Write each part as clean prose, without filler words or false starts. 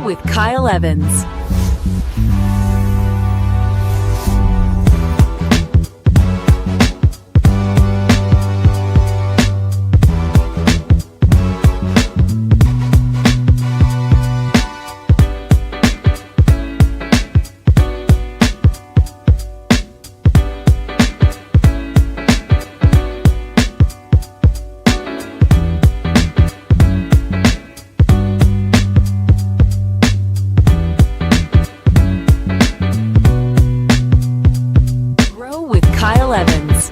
with Kyle Evans. Grow with Kyle Evans.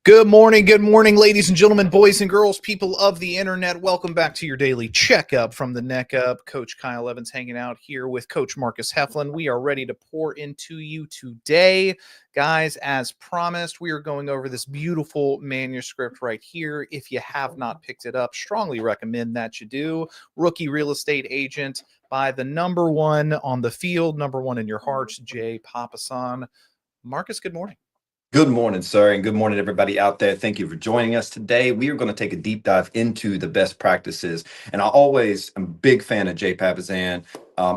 Good morning, ladies and gentlemen, boys and girls, people of the internet. Welcome back to your daily checkup from the neck up. Coach Kyle Evans hanging out here with Coach Marcus Heflin. We are ready to pour into you today. Guys, as promised, we are going over this beautiful manuscript right here. If you have not picked it up, strongly recommend that you do. Rookie Real Estate Agent by the number one on the field, number one in your hearts, Jay Papasan. Marcus, good morning. Good morning, sir, and good morning, everybody out there. Thank you for joining us today. We are going to take a deep dive into the best practices, and I always am a big fan of Jay Papasan.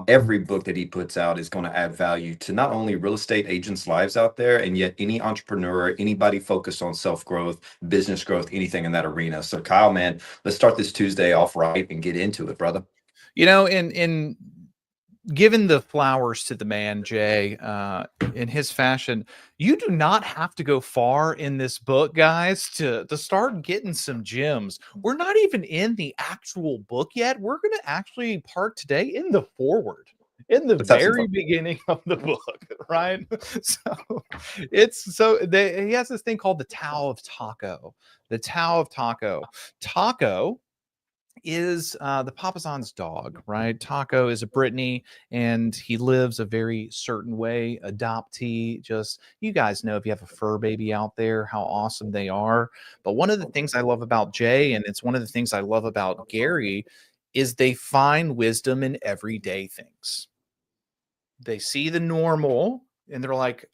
Every book that he puts out is going to add value to not only real estate agents' lives out there, and yet any entrepreneur, anybody focused on self-growth, business growth, anything in that arena. So, Kyle, man, let's start this Tuesday off right and get into it, brother. You know, in given the flowers to the man, Jay, in his fashion, you do not have to go far in this book, guys, to start getting some gems. We're not even in the actual book yet. We're going to actually part today in the forward, in the very beginning of the book, right? He has this thing called the Tao of Taco. The Tao of Taco. Taco is the Papasan's dog, right? Taco is a Brittany, and he lives a very certain way. Adoptee, just, you guys know, if you have a fur baby out there, how awesome they are. But one of the things I love about Jay, and it's one of the things I love about Gary, is they find wisdom in everyday things. They see the normal and they're like,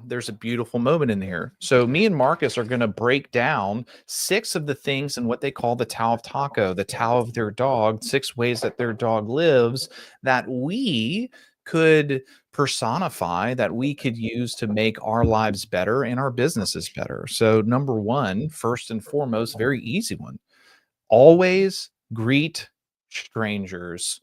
there's a beautiful moment in here. So me and Marcus are going to break down 6 of the things in what they call the Tao of Taco, the Tao of their dog, 6 ways that their dog lives that we could personify, that we could use to make our lives better and our businesses better. So number 1, first and foremost, very easy one. Always greet strangers.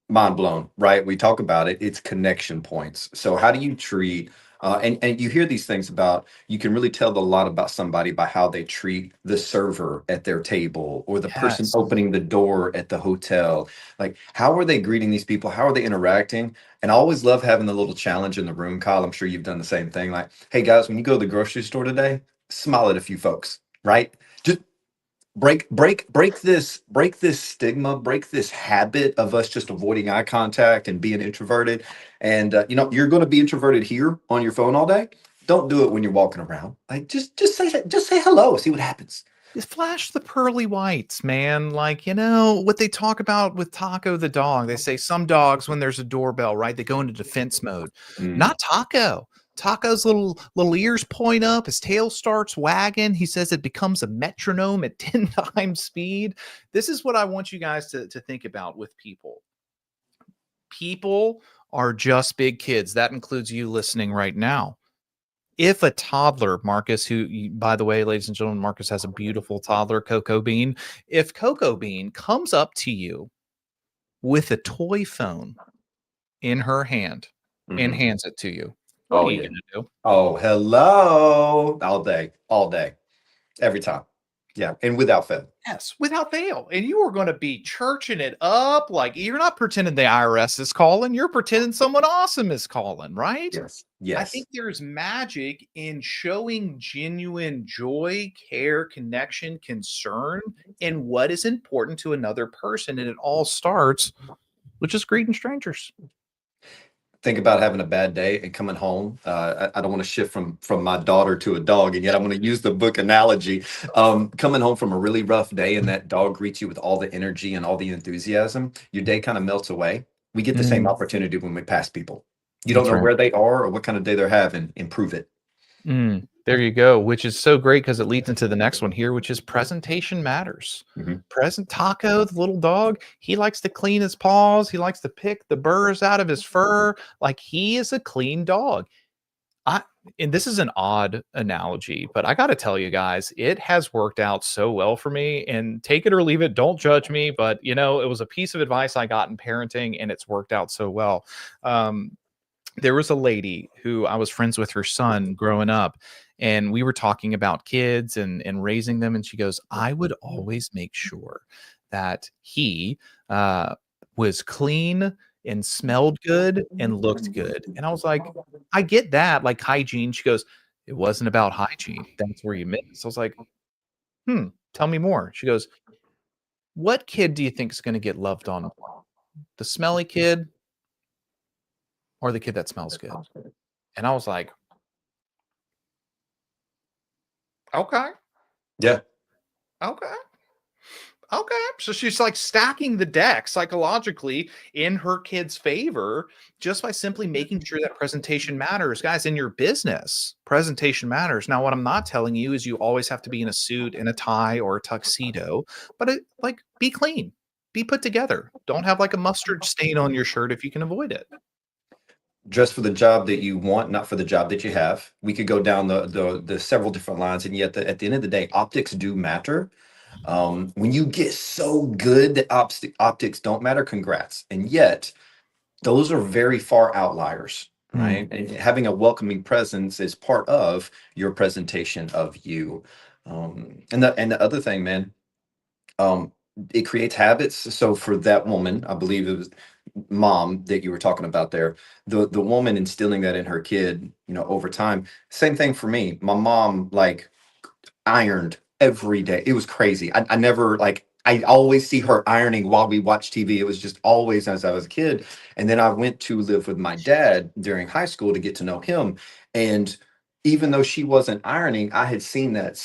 Mind blown, right? We talk about it. It's connection points. So how do you treat, and you hear these things about, you can really tell a lot about somebody by how they treat the server at their table or the person opening the door at the hotel. Like, how are they greeting these people? How are they interacting? And I always love having the little challenge in the room, Kyle. I'm sure you've done the same thing. Like, hey guys, when you go to the grocery store today, smile at a few folks, right? Just break this stigma, break this habit of us just avoiding eye contact and being introverted. And you're going to be introverted here on your phone all day. Don't do it when you're walking around. Like, just say hello, see what happens. Flash the pearly whites, man. Like, what they talk about with Taco the dog. They say some dogs, when there's a doorbell, right, they go into defense mode. Not Taco. Taco's little ears point up, his tail starts wagging. He says it becomes a metronome at 10 times speed. This is what I want you guys to think about with people. People are just big kids. That includes you listening right now. If a toddler, Marcus, who, by the way, ladies and gentlemen, Marcus has a beautiful toddler, Cocoa Bean. If Cocoa Bean comes up to you with a toy phone in her hand and hands it to you, what are you going to do? Oh, hello. All day, every time. Yeah, and without fail. Yes, without fail. And you are going to be churching it up. Like, you're not pretending the IRS is calling. You're pretending someone awesome is calling, right? Yes. I think there's magic in showing genuine joy, care, connection, concern, and what is important to another person. And it all starts with just greeting strangers. Think about having a bad day and coming home. I don't want to shift from my daughter to a dog, and yet I'm going to use the book analogy. Coming home from a really rough day and that dog greets you with all the energy and all the enthusiasm, your day kind of melts away. We get the same opportunity when we pass people. You don't know where they are or what kind of day they're having. Improve it. There you go, which is so great because it leads into the next one here, which is presentation matters. Mhm. Present Taco, the little dog, he likes to clean his paws. He likes to pick the burrs out of his fur. Like he is a clean dog. I and this is an odd analogy, but I got to tell you guys, it has worked out so well for me. And take it or leave it, don't judge me. But you know, it was a piece of advice I got in parenting, and it's worked out so well. There was a lady who I was friends with her son growing up, and we were talking about kids and raising them, and she goes, I would always make sure that he was clean and smelled good and looked good. And I was like, I get that, like hygiene. She goes, it wasn't about hygiene, that's where you miss. I was like, tell me more. She goes, what kid do you think is going to get loved on more, the smelly kid or the kid that smells good? And I was like, okay. Yeah. Okay. Okay. So she's like stacking the deck psychologically in her kid's favor just by simply making sure that presentation matters. Guys, in your business, presentation matters. Now, what I'm not telling you is you always have to be in a suit and a tie or a tuxedo, but like be clean, be put together. Don't have like a mustard stain on your shirt if you can avoid it. Dress for the job that you want, not for the job that you have. We could go down the several different lines, and yet at the end of the day, optics do matter. When you get so good that optics don't matter, congrats. And yet, those are very far outliers, right? And having a welcoming presence is part of your presentation of you. And the other thing, man, um, it creates habits. So for that woman, I believe it was mom that you were talking about there, the woman instilling that in her kid, over time. Same thing for me. My mom, like, ironed every day. It was crazy. I never, like, I always see her ironing while we watch TV. It was just always as I was a kid. And then I went to live with my dad during high school to get to know him. And even though she wasn't ironing, I had seen that.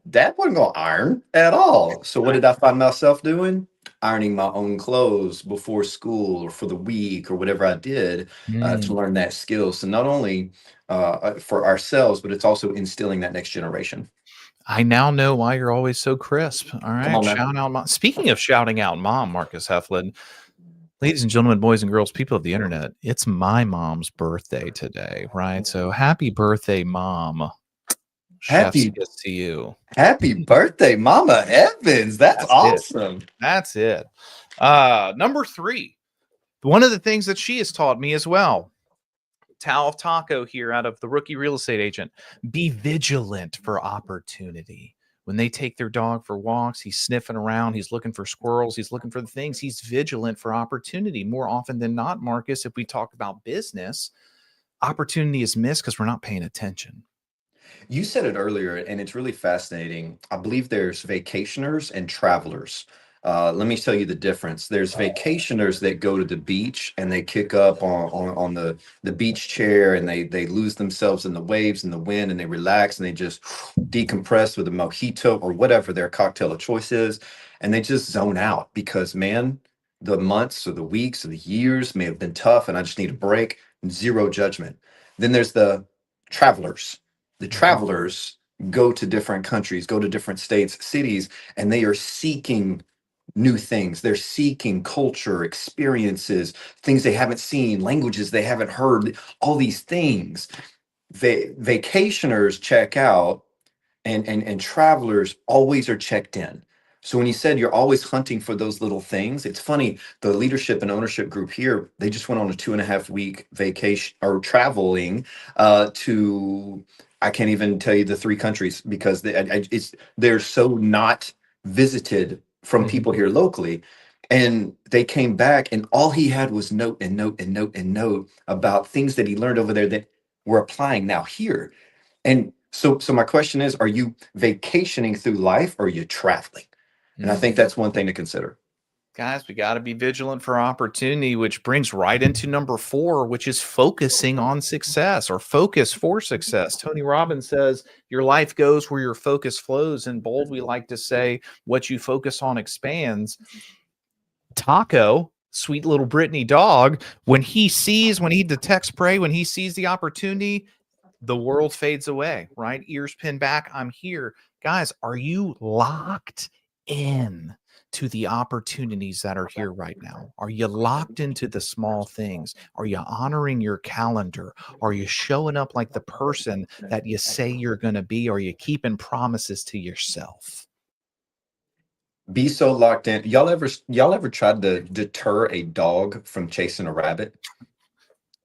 Dad wasn't gonna iron at all. So what did I find myself doing? Ironing my own clothes before school or for the week or whatever I did, to learn that skill. So not only for ourselves, but it's also instilling that next generation. I now know why you're always so crisp. All Come right. on, man. Shout out mom. Speaking of shouting out mom, Marcus Heflin, ladies and gentlemen, boys and girls, people of the internet, it's my mom's birthday today, right? So happy birthday, mom. Chef's Happy kiss to you. happy birthday, Mama Evans. That's That's it. awesome. That's it. Number 3. One of the things that she has taught me as well. Tao of Taco here out of the Rookie Real Estate Agent. Be vigilant for opportunity. When they take their dog for walks, he's sniffing around, he's looking for squirrels, he's looking for the things, he's vigilant for opportunity. More often than not, Marcus, if we talk about business, opportunity is missed because we're not paying attention. You said it earlier, and it's really fascinating. I believe there's vacationers and travelers. Let me tell you the difference. There's vacationers that go to the beach and they kick up on the beach chair, and they lose themselves in the waves and the wind, and they relax and they just decompress with a mojito or whatever their cocktail of choice is, and they just zone out because, man, the months or the weeks or the years may have been tough, and I just need a break. Zero judgment. Then there's the travelers. The travelers go to different countries, go to different states, cities, and they are seeking new things. They're seeking culture, experiences, things they haven't seen, languages they haven't heard, all these things. Vacationers check out, and travelers always are checked in. So when you said you're always hunting for those little things, it's funny. The leadership and ownership group here, they just went on a 2.5 week vacation or traveling to, I can't even tell you the 3 countries because they're so not visited from people here locally. And they came back, and all he had was note and note and note and note about things that he learned over there that we're applying now here. And so my question is, are you vacationing through life, or are you traveling? And I think that's one thing to consider. Guys, we got to be vigilant for opportunity, which brings right into number 4, which is focusing on success or focus for success. Tony Robbins says your life goes where your focus flows. In bold, we like to say what you focus on expands. Taco, sweet little Brittany dog, when he detects prey, when he sees the opportunity, the world fades away, right? Ears pinned back. I'm here. Guys, are you locked in to the opportunities that are here right now? Are you locked into the small things? Are you honoring your calendar? Are you showing up like the person that you say you're going to be? Are you keeping promises to yourself? Be so locked in. Y'all ever tried to deter a dog from chasing a rabbit?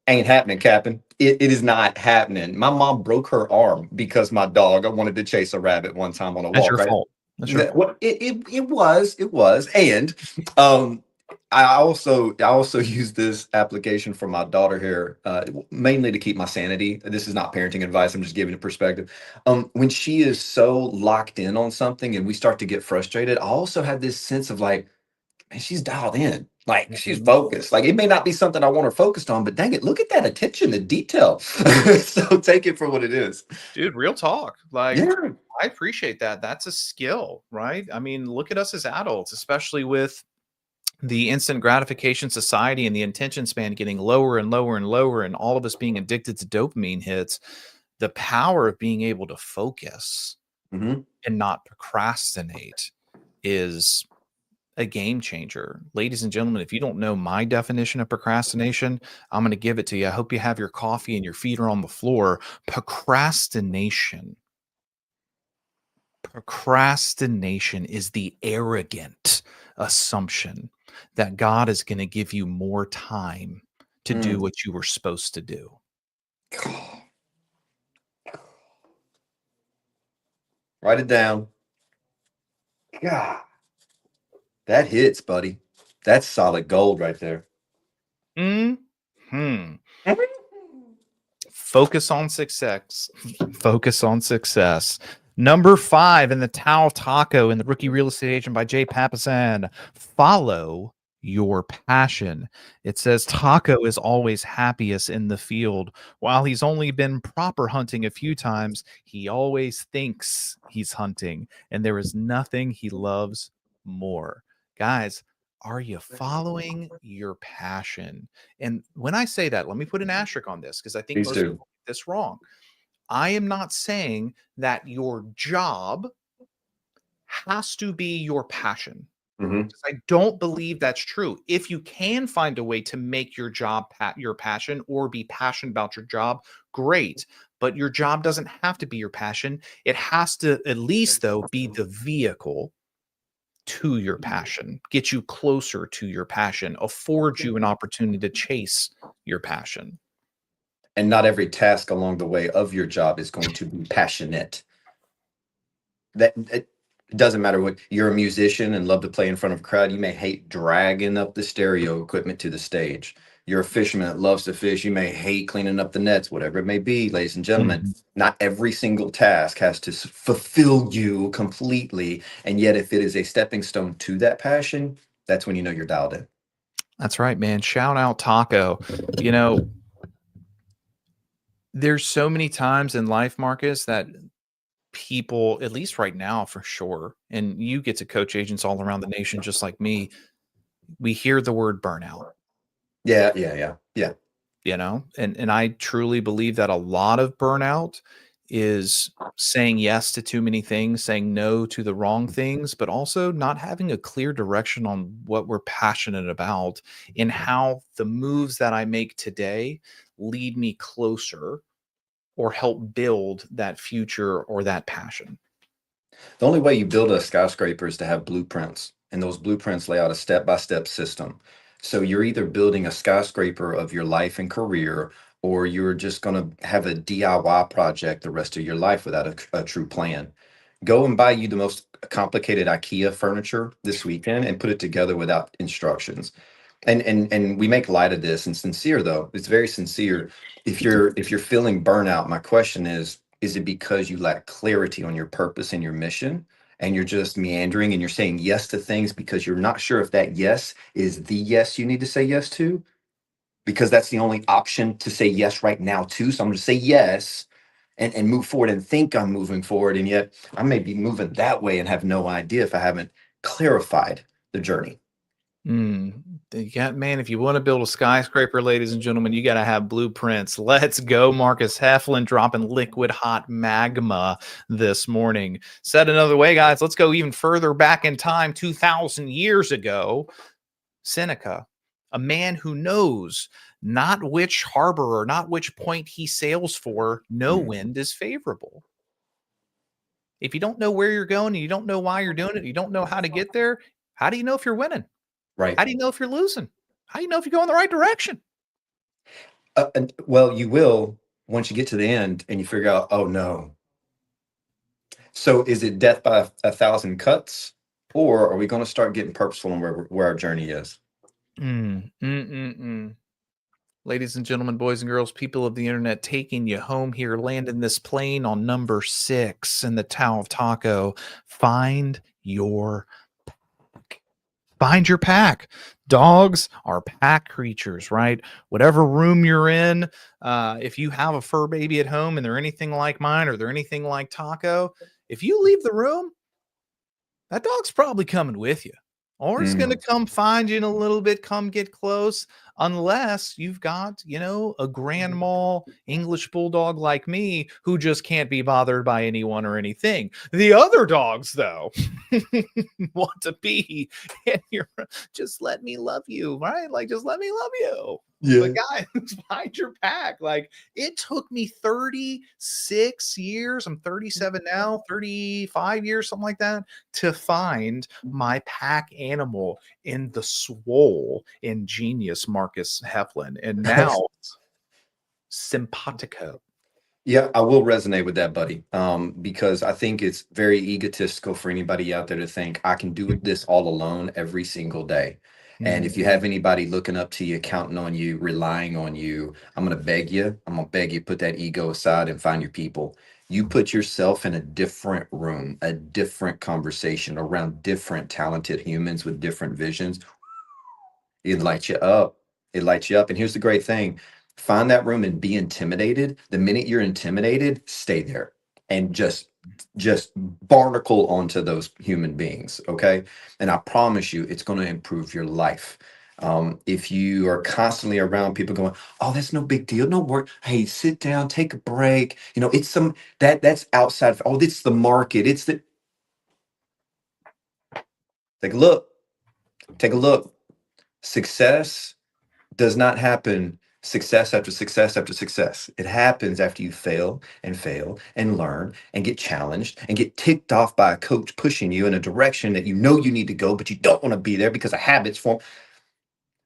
Ain't happening, Captain. It is not happening. My mom broke her arm because my dog, I wanted to chase a rabbit one time on a That's walk, your right? fault. That's your fault. What it was. And um I also use this application for my daughter here, mainly to keep my sanity. This is not parenting advice. I'm just giving a perspective. When she is so locked in on something and we start to get frustrated, I also have this sense of like, man, she's dialed in. Like she's Mhm. focused. Like it may not be something I want her focused on, but dang it, look at that attention to detail. So take it for what it is. Dude, real talk. Like, Yeah. I appreciate that. That's a skill, right? I mean, look at us as adults, especially with the instant gratification society and the attention span getting lower and lower and lower, and all of us being addicted to dopamine hits. The power of being able to focus Hmm. and not procrastinate is a game changer. Ladies and gentlemen, if you don't know my definition of procrastination, I'm going to give it to you. I hope you have your coffee and your feet are on the floor. Procrastination is the arrogant assumption that God is going to give you more time to do Mm. what you were supposed to do. Write it down. God, that hits, buddy. That's solid gold right there. Hmm. Focus on success. Focus on success. Number 5 in the Tao Taco in the Rookie Real Estate Agent by Jay Papasan. Follow your passion. It says Taco is always happiest in the field. While he's only been proper hunting a few times, he always thinks he's hunting, and there is nothing he loves more. Guys, are you following your passion? And when I say that, let me put an asterisk on this because I think Please most do. people get this wrong. I am not saying that your job has to be your passion. Hmm. I don't believe that's true. If you can find a way to make your job your passion or be passionate about your job, great. But your job doesn't have to be your passion. It has to at least, though, be the vehicle to your passion, get you closer to your passion, afford you an opportunity to chase your passion. And not every task along the way of your job is going to be passionate. That it doesn't matter what you're a musician and love to play in front of a crowd. You may hate dragging up the stereo equipment to the stage. You're a fisherman that loves to fish. You may hate cleaning up the nets, whatever it may be, ladies and gentlemen. Mhm. Not every single task has to fulfill you completely. And yet, if it is a stepping stone to that passion, that's when you know you're dialed in. That's right, man. Shout out Taco. You know, there's so many times in life, Marcus, that people, at least right now for sure, and you get to coach agents all around the nation just like me, we hear the word burnout. Yeah, yeah, yeah, yeah. And I truly believe that a lot of burnout is saying yes to too many things, saying no to the wrong things, but also not having a clear direction on what we're passionate about and how the moves that I make today lead me closer or help build that future or that passion. The only way you build a skyscraper is to have blueprints, and those blueprints lay out a step-by-step system. So you're either building a skyscraper of your life and career, or you're just going to have a DIY project the rest of your life without a true plan. Go and buy you the most complicated IKEA furniture this weekend and put it together without instructions. And we make light of this and sincere though. It's very sincere. If you're feeling burnout, my question is it because you lack clarity on your purpose and your mission? And you're just meandering and you're saying yes to things because you're not sure if that yes is the yes you need to say yes to, because that's the only option to say yes right now to. So I'm going to say yes and move forward and think I'm moving forward. And yet I may be moving that way and have no idea if I haven't clarified the journey. Man, if you want to build a skyscraper, ladies and gentlemen, you got to have blueprints. Let's go, Marcus Heflin, dropping liquid hot magma this morning. Said another way, guys, let's go even further back in time, 2,000 years ago. Seneca, a man who knows not which harbor or not which point he sails for, no wind is favorable. If you don't know where you're going and you don't know why you're doing it, you don't know how to get there, how do you know if you're winning? Right. How do you know if you're losing? How do you know if you're going the right direction? Well, you will once you get to the end and you figure out, oh no. So is it death by a thousand cuts, or are we going to start getting purposeful on where our journey is? Ladies and gentlemen, boys and girls, people of the internet, taking you home here, landing this plane on number 6 in the Tao of Taco. Find your pack. Find your pack. Dogs are pack creatures, right? Whatever room you're in, if you have a fur baby at home and they're anything like mine or they're anything like Taco, if you leave the room, that dog's probably coming with you. Or it's going to come find you in a little bit, come get close, unless you've got, a grand mal English bulldog like me who just can't be bothered by anyone or anything. The other dogs, though, want to be in your, just let me love you, right? Like, just let me love you. Yeah. But guys, find your pack. Like, it took me 36 years. I'm 37 now, 35 years, something like that, to find my pack animal in the swole ingenious Marcus Heflin. And now simpatico. Yeah, I will resonate with that, buddy. Because I think it's very egotistical for anybody out there to think I can do this all alone every single day. And if you have anybody looking up to you, counting on you, relying on you, I'm going to beg you, put that ego aside and find your people. You put yourself in a different room, a different conversation around different talented humans with different visions. It lights you up. It lights you up. And here's the great thing. Find that room and be intimidated. The minute you're intimidated, stay there and just barnacle onto those human beings. Okay. And I promise you, it's going to improve your life. If you are constantly around people going, oh, that's no big deal. No work. Hey, sit down, take a break. It's that's outside. Oh, it's the market. Take a look. Take a look. Success does not happen success after success after success. It happens after you fail and learn and get challenged and get ticked off by a coach pushing you in a direction that you know you need to go, but you don't want to be there because of habits form.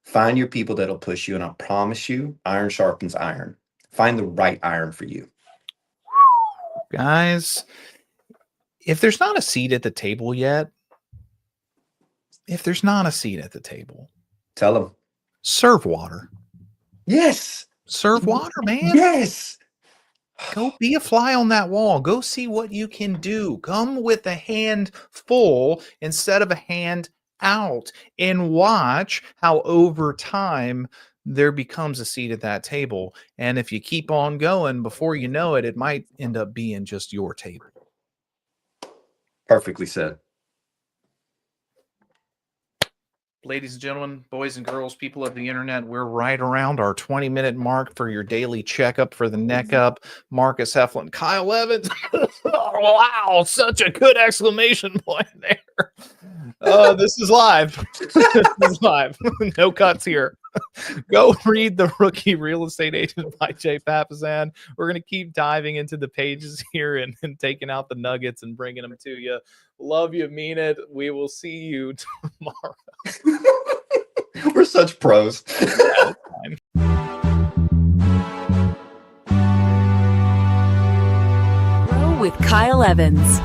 Find your people that'll push you, and I promise you, iron sharpens iron. Find the right iron for you. Guys, if there's not a seat at the table yet, Tell them. Serve water. Yes. Serve water, man. Yes. Go be a fly on that wall. Go see what you can do. Come with a hand full instead of a hand out, and watch how over time there becomes a seat at that table. And if you keep on going, before you know it, it might end up being just your table. Perfectly said. Ladies and gentlemen, boys and girls, people of the internet, we're right around our 20-minute mark for your daily checkup for the neck up. Marcus Heflin, Kyle Evans. Wow, such a good exclamation point there. This is live. This is live. No cuts here. Go read The Rookie Real Estate Agent by Jay Papasan. We're going to keep diving into the pages here and taking out the nuggets and bringing them to you. Love you, mean it. We will see you tomorrow. We're such pros. Yeah, Grow with Kyle Evans.